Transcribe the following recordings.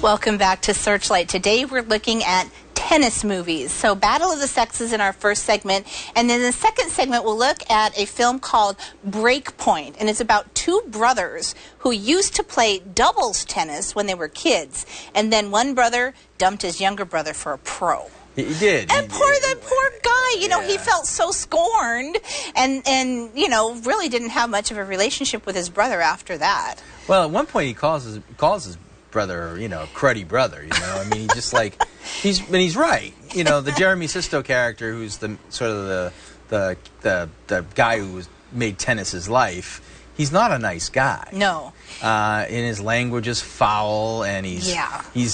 Welcome back to Searchlight. Today we're looking at tennis movies. So Battle of the Sexes in our first segment, and then the second segment we'll look at a film called Breakpoint, and it's about two brothers who used to play doubles tennis when they were kids, and then one brother dumped his younger brother for a pro. He did. And that poor guy, you know, he felt so scorned and you know, really didn't have much of a relationship with his brother after that. Well, at one point he calls his brother, you know, cruddy brother, you know. I mean, he just like he's right. You know, the Jeremy Sisto character, who's the sort of the guy who made tennis his life. He's not a nice guy. No. And his language is foul, and he's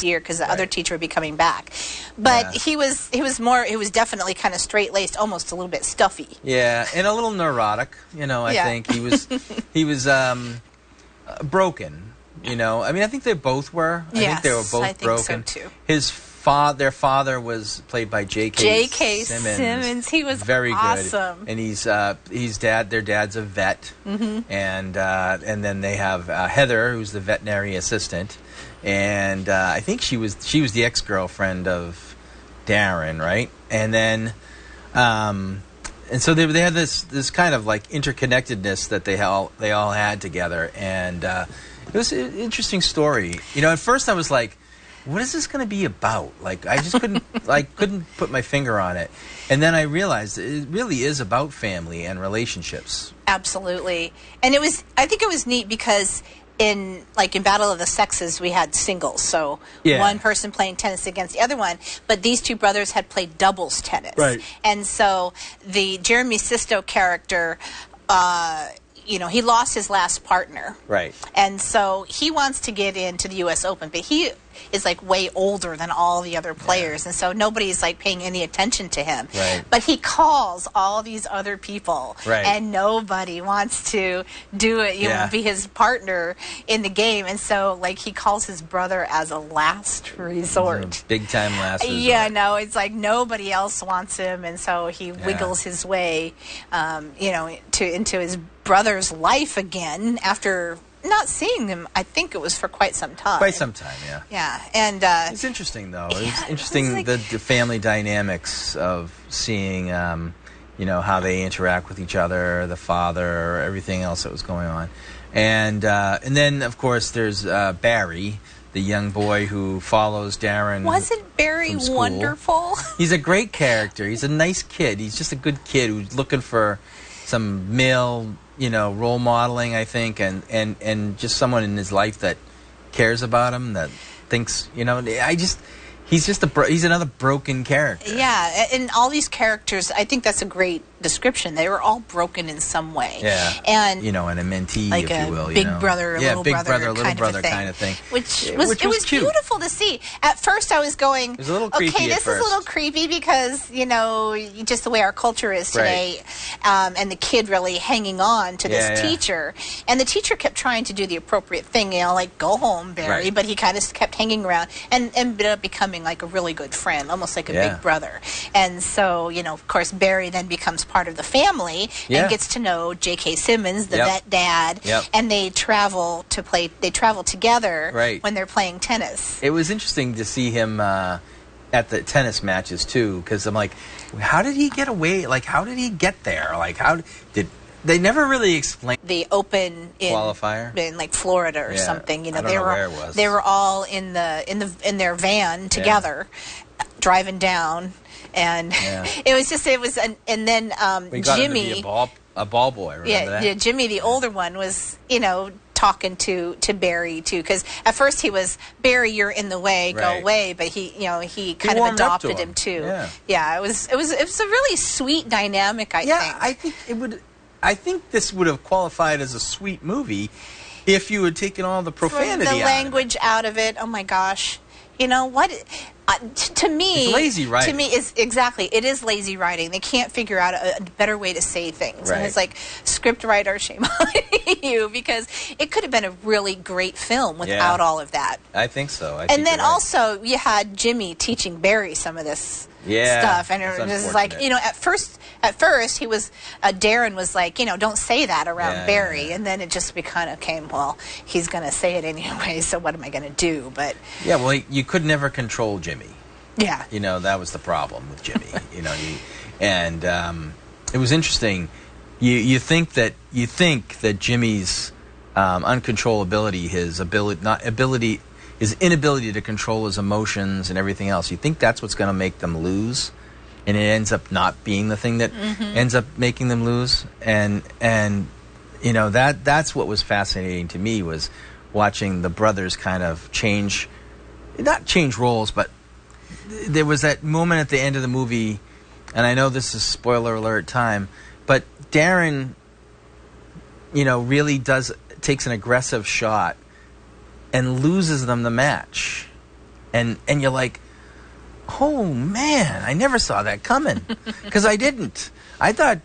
here because the other teacher would be coming back. But he was definitely kind of straight laced, almost a little bit stuffy. Yeah, and a little neurotic. You know, I think he was broken. You know, I mean, I think they both were. I think they were both broken. So too. Their father was played by J.K. Simmons. He was very awesome. Good, and their dad's a vet, and then they have Heather, who's the veterinary assistant, and I think she was the ex-girlfriend of Darren, right? And then, and so they had this kind of like interconnectedness that they all had together, and it was an interesting story. You know, at first I was like, what is this going to be about? Like, I just couldn't put my finger on it. And then I realized it really is about family and relationships. Absolutely. And I think it was neat because in Battle of the Sexes, we had singles. So one person playing tennis against the other one, but these two brothers had played doubles tennis. Right. And so the Jeremy Sisto character, you know, he lost his last partner. Right. And so he wants to get into the U.S. Open, but he is like way older than all the other players, and so nobody's like paying any attention to him. Right. But he calls all these other people, and nobody wants to do it, you know, be his partner in the game. And so like he calls his brother as a last resort. Big time last resort. Yeah, no, it's like nobody else wants him, and so he wiggles his way, you know, into his brother's life again after not seeing him. I think it was for quite some time. Quite some time, yeah. Yeah, and it's interesting though. It's interesting the family dynamics of seeing, you know, how they interact with each other, the father, everything else that was going on, and then of course there's Barry, the young boy who follows Darren. Wasn't Barry wonderful? He's a great character. He's a nice kid. He's just a good kid who's looking for some male, you know, role modeling, I think, and just someone in his life that cares about him, that thinks, you know, he's another broken character. Yeah, and all these characters, I think that's a great description. They were all broken in some way. Yeah. And you know, and a mentee, like if you will. Big brother, little big brother, little brother kind of thing. Which was cute. Beautiful to see. At first I was going, it was a little creepy okay, this is a little creepy because, you know, just the way our culture is today, and the kid really hanging on to this teacher. And the teacher kept trying to do the appropriate thing, you know, like, go home, Barry, but he kind of kept hanging around and ended up becoming like a really good friend, almost like a big brother. And so, you know, of course, Barry then becomes part of the family and gets to know J.K. Simmons, the vet dad, and they travel together when they're playing tennis. It was interesting to see him at the tennis matches too, because I'm like, how did he get away? Like, how did he get there? Like, how did they never really explained the Open qualifier in like Florida or something? You know, I don't know where it was. They were all in their van together, driving down. And and then Jimmy, to be a ball boy. Remember that? Yeah, Jimmy, the older one, was, you know, talking to Barry too, because at first he was, Barry, you're in the way, go away, but he kind of adopted him too. Yeah, it was a really sweet dynamic. I think this would have qualified as a sweet movie if you had taken all the profanity, the language out of it. Oh my gosh, you know what? To me, it's lazy writing. To me, it is lazy writing. They can't figure out a better way to say things. And it's like, script writer, shame on you, because it could have been a really great film without all of that. I think so. And then also you had Jimmy teaching Barry some of this stuff, and it was like, at first he was Darren was like, don't say that around Barry, and then it just kind of came, well, he's going to say it anyway, so what am I going to do? But well, you could never control Jimmy. Yeah, that was the problem with Jimmy. And it was interesting. You think that Jimmy's uncontrollability, his inability to control his emotions and everything else, you think that's what's going to make them lose, and it ends up not being the thing that ends up making them lose. And that's what was fascinating to me, was watching the brothers kind of not change roles, but there was that moment at the end of the movie, and I know this is spoiler alert time, but Darren, really takes an aggressive shot and loses them the match. And you're like, oh man, I never saw that coming. Because I didn't. I thought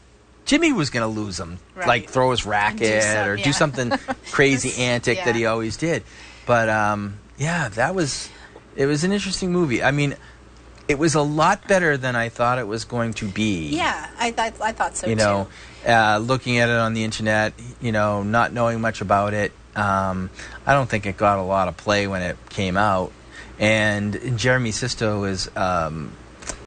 Jimmy was going to lose them, like throw his racket or do something crazy antic that he always did. But it was an interesting movie. I mean, it was a lot better than I thought it was going to be. Yeah, I thought so too. Looking at it on the internet, not knowing much about it, I don't think it got a lot of play when it came out. And Jeremy Sisto is